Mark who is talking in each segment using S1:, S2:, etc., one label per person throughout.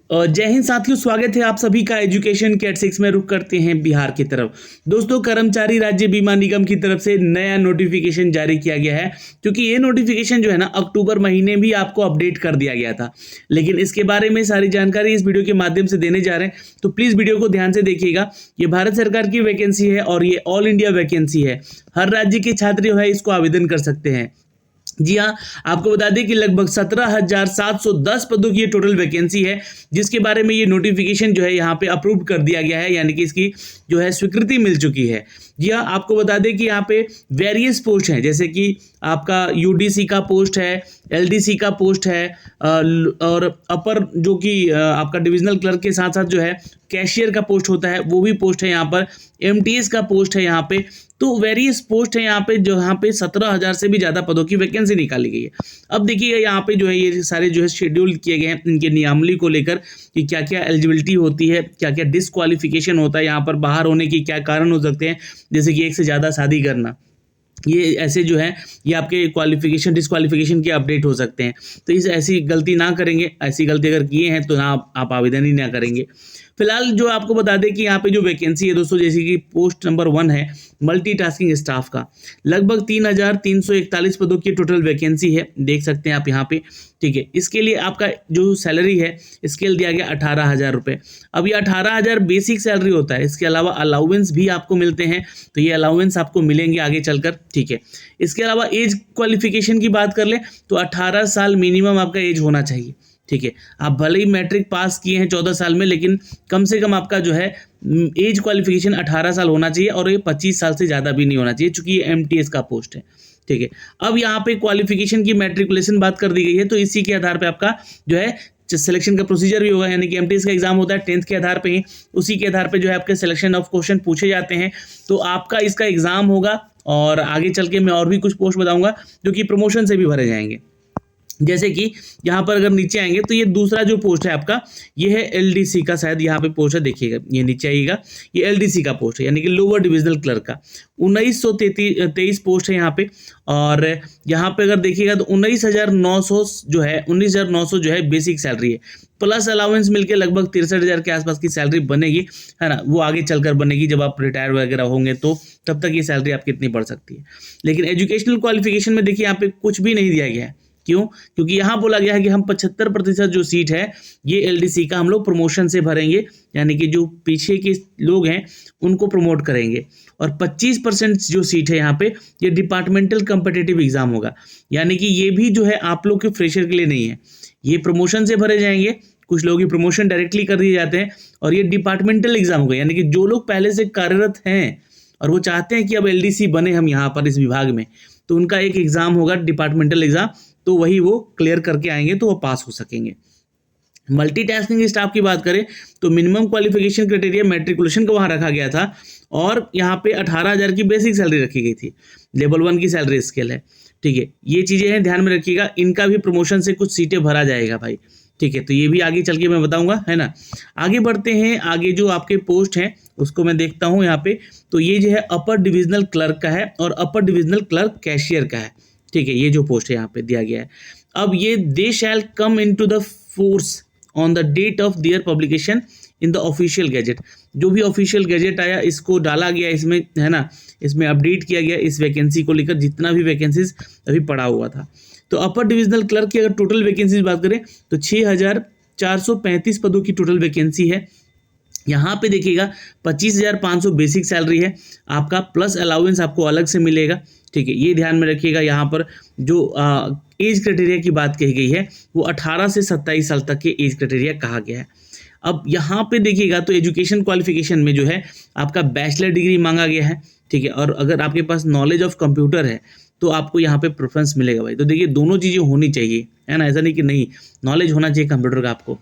S1: जय हिंद साथियों, स्वागत है आप सभी का एजुकेशन कैट 6 में। रुख करते हैं बिहार की तरफ। दोस्तों, कर्मचारी राज्य बीमा निगम की तरफ से नया नोटिफिकेशन जारी किया गया है, क्योंकि ये नोटिफिकेशन जो है ना अक्टूबर महीने भी आपको अपडेट कर दिया गया था। लेकिन इसके बारे में सारी जानकारी इस वीडियो के माध्यम से देने जा रहे हैं, तो प्लीज़ वीडियो को ध्यान से देखिएगा। ये भारत सरकार की वैकेंसी है और ये ऑल इंडिया वैकेंसी है। हर राज्य के छात्र जो है इसको आवेदन कर सकते हैं। जी हाँ, आपको बता दें कि लगभग 17,710 पदों की ये टोटल वैकेंसी है, जिसके बारे में ये नोटिफिकेशन जो है यहाँ पे अप्रूव कर दिया गया है, यानी कि इसकी जो है स्वीकृति मिल चुकी है। जी हाँ, आपको बता दें कि यहाँ पे वेरियस पोस्ट हैं, जैसे कि आपका यूडीसी का पोस्ट है, एलडीसी का पोस्ट है, और अपर जो कि आपका डिविजनल क्लर्क के साथ साथ जो है कैशियर का पोस्ट होता है, वो भी पोस्ट है यहाँ पर। एमटीएस का पोस्ट है यहाँ पे। तो वेरियस पोस्ट है यहाँ पे, जो यहाँ पे 17,000 से भी ज़्यादा पदों की वैकेंसी निकाली गई है। अब देखिएगा यहाँ पे जो है ये सारे जो है शेड्यूल किए गए हैं इनके नियमावली को लेकर, कि क्या क्या एलिजिबिलिटी होती है, क्या क्या डिसक्वालिफिकेशन होता है, यहाँ पर बाहर होने की क्या कारण हो सकते हैं, जैसे कि एक से ज़्यादा शादी करना। ये ऐसे जो है ये आपके क्वालिफिकेशन डिसक्वालिफिकेशन के अपडेट हो सकते हैं। तो इस ऐसी गलती ना करेंगे, ऐसी गलती अगर किए हैं तो ना आप आवेदन ही ना करेंगे। फिलहाल जो आपको बता दें कि यहाँ पे जो वैकेंसी है दोस्तों, जैसे कि पोस्ट नंबर 1 है मल्टीटास्किंग स्टाफ का, लगभग 3,341 पदों की टोटल वैकेंसी है, देख सकते हैं आप यहाँ पे। ठीक है, इसके लिए आपका जो सैलरी है स्केल दिया गया 18,000 रुपये। अब ये 18,000 बेसिक सैलरी होता है, इसके अलावा अलाउंस भी आपको मिलते हैं, तो ये अलाउंस आपको मिलेंगे आगे चलकर। ठीक है, इसके अलावा एज क्वालिफिकेशन की बात कर ले तो 18 साल मिनिमम आपका एज होना चाहिए। ठीक है, आप भले ही मैट्रिक पास किए हैं 14 साल में, लेकिन कम से कम आपका जो है एज क्वालिफिकेशन 18 साल होना चाहिए, और ये 25 साल से ज़्यादा भी नहीं होना चाहिए, चूंकि ये एमटीएस का पोस्ट है। ठीक है, अब यहाँ पे क्वालिफिकेशन की मैट्रिकुलेशन बात कर दी गई है, तो इसी के आधार पे आपका जो है सिलेक्शन का प्रोसीजर भी होगा, यानी कि एमटीएस का एग्जाम होता है 10th के आधार पे ही, उसी के आधार पे जो है आपके सिलेक्शन ऑफ क्वेश्चन पूछे जाते हैं। तो आपका इसका एग्जाम होगा, और आगे चल के मैं और भी कुछ पोस्ट बताऊंगा जो कि प्रमोशन से भी भरे जाएंगे। जैसे कि यहाँ पर अगर नीचे आएंगे तो ये दूसरा जो पोस्ट है आपका, ये है एलडीसी का, शायद यहाँ पे पोस्ट है, देखिएगा ये नीचे आइएगा, ये एलडीसी का पोस्ट है, यानी कि लोअर डिविजनल क्लर्क का 1923 पोस्ट है यहाँ पे। और यहाँ पे अगर देखिएगा तो 19,900 जो है बेसिक सैलरी है, प्लस अलाउंस मिलके लगभग 63,000 के आसपास की सैलरी बनेगी, है ना। वो आगे चलकर बनेगी जब आप रिटायर वगैरह होंगे, तो तब तक ये सैलरी आपकी इतनी बढ़ सकती है। लेकिन एजुकेशनल क्वालिफिकेशन में देखिए यहाँ पे कुछ भी नहीं दिया गया है। क्यों? क्योंकि यहाँ बोला गया है कि हम 75% जो सीट है ये एलडीसी का हम लोग प्रमोशन से भरेंगे, यानी कि जो पीछे के लोग हैं उनको प्रमोट करेंगे। और 25% जो सीट है यहाँ पे ये डिपार्टमेंटल कम्पिटिटिव एग्जाम होगा, यानी कि ये भी जो है आप लोग के फ्रेशर के लिए नहीं है, ये प्रमोशन से भरे जाएंगे। कुछ लोग ये प्रमोशन डायरेक्टली कर दिए जाते हैं, और ये डिपार्टमेंटल एग्जाम होगा, यानी कि जो लोग पहले से कार्यरत हैं और वो चाहते हैं कि अब एलडीसी बने हम यहाँ पर इस विभाग में, तो उनका एक एग्जाम होगा डिपार्टमेंटल एग्जाम, तो वही वो क्लियर करके आएंगे तो वो पास हो सकेंगे। मल्टीटास्किंग स्टाफ की बात करें तो मिनिमम क्वालिफिकेशन क्राइटेरिया मैट्रिकुलेशन का वहाँ रखा गया था, और यहाँ पे 18,000 की बेसिक सैलरी रखी गई थी, लेवल 1 की सैलरी स्केल है। ठीक है, ये चीज़ें हैं, ध्यान में रखिएगा। इनका भी प्रमोशन से कुछ सीटें भरा जाएगा भाई। ठीक है, तो ये भी आगे चल के मैं बताऊंगा, है ना। आगे बढ़ते हैं, आगे जो आपके पोस्ट हैं उसको मैं देखता हूँ यहाँ पे। तो ये जो है अपर डिविजनल क्लर्क का है, और अपर डिविजनल क्लर्क कैशियर का है। ठीक है, ये जो पोस्ट है यहाँ पे दिया गया है। अब ये they shall come into the force on the date of their publication in the official gazette. जो भी ऑफिशियल गैजेट आया इसको डाला गया इसमें, है ना, इसमें अपडेट किया गया इस वैकेंसी को लेकर, जितना भी वैकेंसीज अभी पड़ा हुआ था। तो अपर डिविजनल क्लर्क की अगर टोटल वैकेंसीज बात करें तो 6,435 पदों की टोटल वैकेंसी है। यहाँ पे देखिएगा 25,500 बेसिक सैलरी है आपका, प्लस अलाउंस आपको अलग से मिलेगा। ठीक है, ये ध्यान में रखिएगा। यहाँ पर जो एज क्राइटेरिया की बात कही गई है वो 18 से 27 साल तक के एज क्राइटेरिया कहा गया है। अब यहाँ पे देखिएगा तो एजुकेशन क्वालिफिकेशन में जो है आपका बैचलर डिग्री मांगा गया है। ठीक है, और अगर आपके पास नॉलेज ऑफ कंप्यूटर है तो आपको यहाँ पे प्रेफरेंस मिलेगा भाई। तो देखिए दोनों चीज़ें होनी चाहिए, है ना, ऐसा नहीं कि नहीं, नॉलेज होना चाहिए कंप्यूटर का आपको।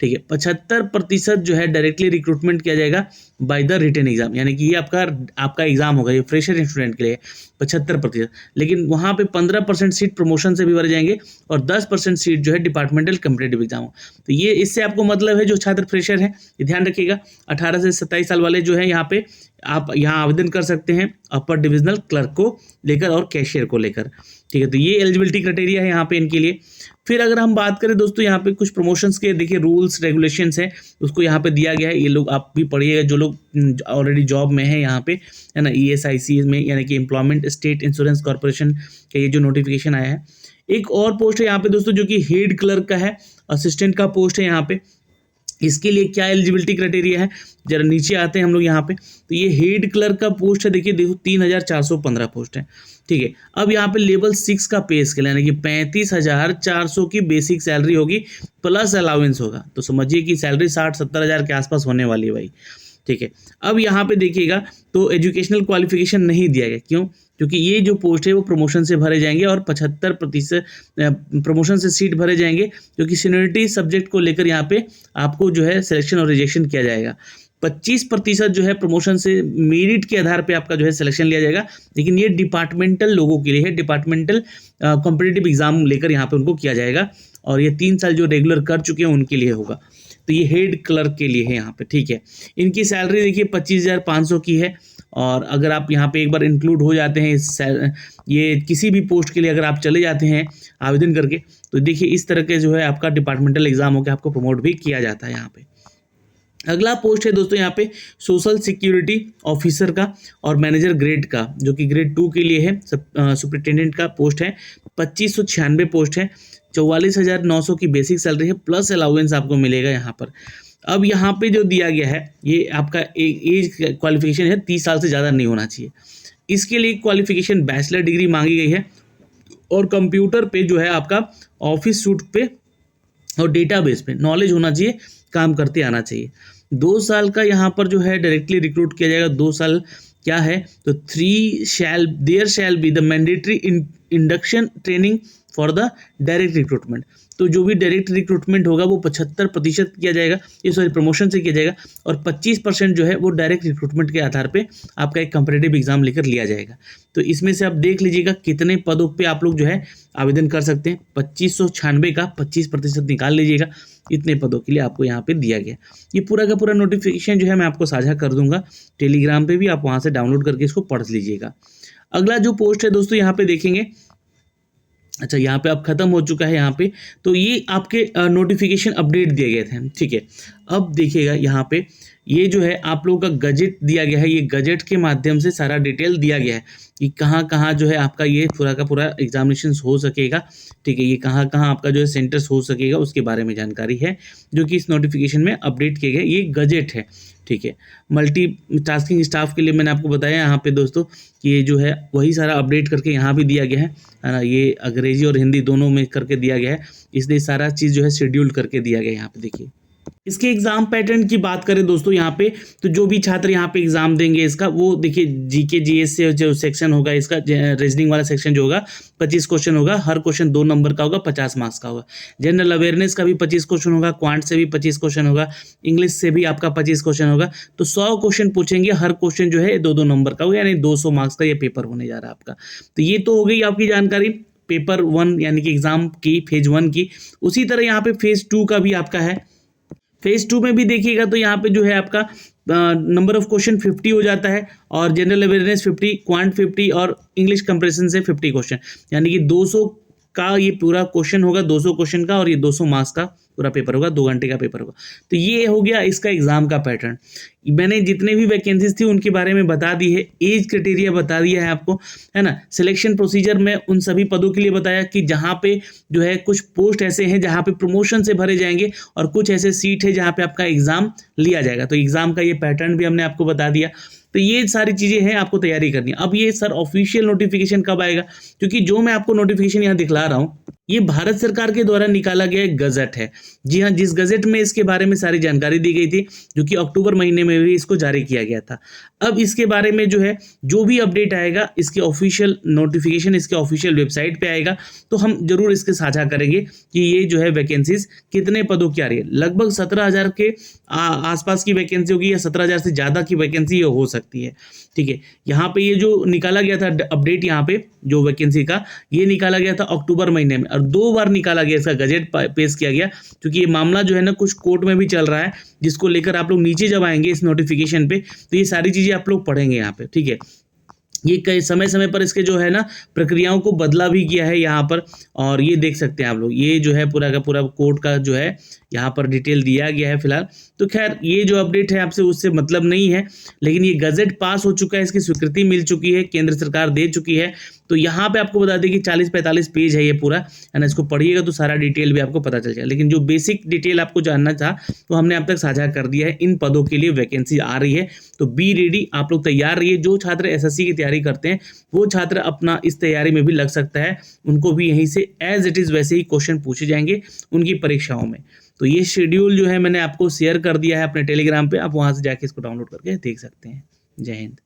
S1: ठीक है, 75% जो है डायरेक्टली रिक्रूटमेंट किया जाएगा बाय द रिटन एग्जाम, यानी कि ये आपका एग्जाम होगा, ये फ्रेशर स्टूडेंट के लिए 75%। लेकिन वहाँ पे 15% सीट प्रमोशन से भी भरे जाएंगे, और 10% सीट जो है डिपार्टमेंटल कम्पिटिटिव एग्जाम हो। तो ये इससे आपको मतलब है जो छात्र फ्रेशर हैं, ये ध्यान रखिएगा, 18 से 27 साल वाले जो है यहाँ पे आप यहाँ आवेदन कर सकते हैं अपर डिविजनल क्लर्क को लेकर और कैशियर को लेकर। ठीक है। तो ये एलिजिबिलिटी क्राइटेरिया है यहाँ पे इनके लिए। फिर अगर हम बात करें दोस्तों यहाँ पे कुछ प्रमोशंस के देखिए रूल्स रेगुलेशंस हैं, उसको यहाँ पे दिया गया है। ये लोग आप भी पढ़िएगा जो लोग ऑलरेडी जॉब में है यहाँ पे, है ना, ESIC में, यानी कि एम्प्लॉयमेंट स्टेट इंश्योरेंस कॉर्पोरेशन का ये जो नोटिफिकेशन आया है। एक और पोस्ट है यहाँ पे दोस्तों जो कि हेड क्लर्क का है, असिस्टेंट का पोस्ट है यहाँ पे। इसके लिए क्या एलिजिबिलिटी क्राइटेरिया है, जरा नीचे आते हैं हम लोग यहाँ पे। तो ये हेड क्लर्क का पोस्ट है, देखिए देखो 3415 पोस्ट है, ठीक है। अब यहाँ पे लेवल 6 का पे स्केल यानी कि 35,400 की बेसिक सैलरी होगी, प्लस अलाउंस होगा। तो समझिए कि सैलरी 60-70 हज़ार के आसपास होने वाली है भाई, ठीक है। अब यहाँ पे देखिएगा तो एजुकेशनल क्वालिफिकेशन नहीं दिया गया, क्यों? क्योंकि ये जो पोस्ट है वो प्रमोशन से भरे जाएंगे और 75% प्रमोशन से सीट भरे जाएंगे, क्योंकि सीनियरिटी सब्जेक्ट को लेकर यहाँ पे आपको जो है सिलेक्शन और रिजेक्शन किया जाएगा। 25% जो है प्रमोशन से मेरिट के आधार पे आपका जो है सिलेक्शन लिया जाएगा, लेकिन ये डिपार्टमेंटल लोगों के लिए है, डिपार्टमेंटल कॉम्पिटिटिव एग्जाम लेकर यहाँ पे उनको किया जाएगा, और ये 3 साल जो रेगुलर कर चुके हैं उनके लिए होगा। तो ये हेड क्लर्क के लिए है यहाँ पे, ठीक है। इनकी सैलरी देखिए 25,500 की है, और अगर आप यहाँ पे एक बार इंक्लूड हो जाते हैं ये किसी भी पोस्ट के लिए अगर आप चले जाते हैं आवेदन करके, तो देखिए इस तरह के जो है आपका डिपार्टमेंटल एग्जाम होकर आपको प्रमोट भी किया जाता है यहाँ पे। अगला पोस्ट है दोस्तों यहाँ पे सोशल सिक्योरिटी ऑफिसर का और मैनेजर ग्रेड का, जो कि ग्रेड 2 के लिए है, सुपरिटेंडेंट का पोस्ट है। 2596 पोस्ट है, 44,900 की बेसिक सैलरी है, प्लस अलाउंस आपको मिलेगा यहाँ पर। अब यहाँ पे जो दिया गया है ये आपका एज क्वालिफिकेशन है, 30 साल से ज़्यादा नहीं होना चाहिए। इसके लिए क्वालिफिकेशन बैचलर डिग्री मांगी गई है, और कंप्यूटर पे जो है आपका ऑफिस सूट पे और डेटाबेस पे नॉलेज होना चाहिए, काम करते आना चाहिए। 2 साल का यहाँ पर जो है डायरेक्टली रिक्रूट किया जाएगा। 2 साल क्या है, तो there shall be the mandatory induction training for the direct recruitment. तो जो भी डायरेक्ट रिक्रूटमेंट होगा वो 75% किया जाएगा, ये सॉरी प्रमोशन से किया जाएगा, और 25% जो है वो डायरेक्ट रिक्रूटमेंट के आधार पे आपका एक कंपैरेटिव एग्जाम लेकर लिया जाएगा। तो इसमें से आप देख लीजिएगा कितने पदों पे आप लोग जो है आवेदन कर सकते हैं। 2596 का 25% निकाल लीजिएगा, इतने पदों के लिए आपको यहाँ पे दिया गया। ये पूरा का पूरा नोटिफिकेशन जो है मैं आपको साझा कर दूंगा टेलीग्राम पे भी, आप वहाँ से डाउनलोड करके इसको पढ़ लीजिएगा। अगला जो पोस्ट है दोस्तों यहाँ पे देखेंगे, अच्छा यहाँ पे अब खत्म हो चुका है यहाँ पे, तो ये आपके नोटिफिकेशन अपडेट दिए गए थे, ठीक है। अब देखिएगा यहाँ पे ये जो है आप लोगों का गजेट दिया गया है, ये गजेट के माध्यम से सारा डिटेल दिया गया है कि कहाँ कहाँ जो है आपका ये पूरा का पूरा एग्जामिनेशन हो सकेगा, ठीक है। ये कहाँ कहाँ आपका जो है सेंटर्स हो सकेगा उसके बारे में जानकारी है, जो कि इस नोटिफिकेशन में अपडेट किए गए। ये गजेट है, ठीक है। मल्टी टास्किंग स्टाफ के लिए मैंने आपको बताया यहाँ पे दोस्तों कि ये जो है वही सारा अपडेट करके यहाँ भी दिया गया है ना, ये अंग्रेजी और हिंदी दोनों में करके दिया गया है, इसलिए सारा चीज़ जो है शेड्यूल करके दिया गया है यहाँ पे। देखिए इसके एग्जाम पैटर्न की बात करें दोस्तों यहाँ पे, तो जो भी छात्र यहाँ पे एग्जाम देंगे इसका, वो देखिए जीके जीएस से जो सेक्शन होगा इसका, रीजनिंग वाला सेक्शन जो होगा 25 क्वेश्चन होगा, हर क्वेश्चन 2 नंबर का होगा, 50 मार्क्स का होगा। जनरल अवेयरनेस का भी 25 क्वेश्चन होगा, क्वांट से भी 25 क्वेश्चन होगा, इंग्लिश से भी आपका 25 क्वेश्चन होगा। तो 100 क्वेश्चन पूछेंगे, हर क्वेश्चन जो है 2-2 नंबर का होगा, यानी 200 मार्क्स का ये पेपर होने जा रहा है आपका। तो ये तो हो गई आपकी जानकारी पेपर 1 यानी कि एग्जाम की फेज 1 की। उसी तरह यहाँ पे फेज 2 का भी आपका है। फेज 2 में भी देखिएगा तो यहाँ पे जो है आपका नंबर ऑफ क्वेश्चन 50 हो जाता है, और जनरल अवेयरनेस 50, क्वांट 50 और इंग्लिश कंप्रेशन से 50 क्वेश्चन, यानी कि 200 का ये पूरा क्वेश्चन होगा, 200 क्वेश्चन का, और ये 200 मार्क्स का पूरा पेपर होगा, 2 घंटे का पेपर होगा। तो ये हो गया इसका एग्जाम का पैटर्न। मैंने जितने भी वैकेंसीज थी उनके बारे में बता दी है, एज क्राइटेरिया बता दिया है आपको, है ना। सिलेक्शन प्रोसीजर में उन सभी पदों के लिए बताया कि जहाँ पे जो है कुछ पोस्ट ऐसे हैं जहाँ पे प्रमोशन से भरे जाएंगे, और कुछ ऐसे सीट है जहाँ पे आपका एग्जाम लिया जाएगा। तो एग्जाम का ये पैटर्न भी हमने आपको बता दिया। तो ये सारी चीज़ें हैं, आपको तैयारी करनी है। अब ये सर ऑफिशियल नोटिफिकेशन कब आएगा, क्योंकि जो मैं आपको नोटिफिकेशन यहाँ दिखला रहा हूँ ये भारत सरकार के द्वारा निकाला गया एक गजट है। जी हाँ, जिस गजट में इसके बारे में सारी जानकारी दी गई थी, जो कि अक्टूबर महीने में भी इसको जारी किया गया था। अब इसके बारे में जो है जो भी अपडेट आएगा, इसके ऑफिशियल नोटिफिकेशन इसके ऑफिशियल वेबसाइट पे आएगा, तो हम जरूर इसके साझा करेंगे कि ये जो है वैकेंसीज कितने पदों की आ रही है। लगभग 17,000 के आसपास की वैकेंसी होगी, या 17,000 से ज़्यादा की वैकेंसी हो सकती है, ठीक है। यहाँ पे ये जो निकाला गया था अपडेट, यहाँ पे जो वैकेंसी का ये निकाला गया था अक्टूबर महीने में, और 2 बार निकाला गया, इसका गजेट पेश किया गया, क्योंकि ये मामला जो है ना कुछ कोर्ट में भी चल रहा है, जिसको लेकर आप लोग नीचे जब आएंगे इस नोटिफिकेशन पे तो ये सारी चीज़ें आप लोग पढ़ेंगे यहाँ पे, ठीक है। ये कई समय समय पर इसके जो है ना प्रक्रियाओं को बदला भी किया है यहाँ पर। और ये देख सकते हैं आप लोग, ये जो है पूरा का पूरा कोर्ट का जो है यहाँ पर डिटेल दिया गया है फिलहाल। तो खैर ये जो अपडेट है आपसे उससे मतलब नहीं है, लेकिन ये गजट पास हो चुका है, इसकी स्वीकृति मिल चुकी है, केंद्र सरकार दे चुकी है। तो यहाँ पे आपको बता दें कि 40-45 पेज है ये पूरा, है ना। इसको पढ़िएगा तो सारा डिटेल भी आपको पता चल जाएगा। लेकिन जो बेसिक डिटेल आपको जानना था तो हमने अब तक साझा कर दिया है। इन पदों के लिए वैकेंसी आ रही है, तो बी रेडी, आप लोग तैयार रहिए। जो छात्र एसएससी की तैयारी करते हैं वो छात्र अपना इस तैयारी में भी लग सकता है, उनको भी यहीं से एज इट इज़ वैसे ही क्वेश्चन पूछे जाएंगे उनकी परीक्षाओं में। तो ये शेड्यूल जो है मैंने आपको शेयर कर दिया है अपने टेलीग्राम पे, आप वहाँ से जाके इसको डाउनलोड करके देख सकते हैं। जय हिंद।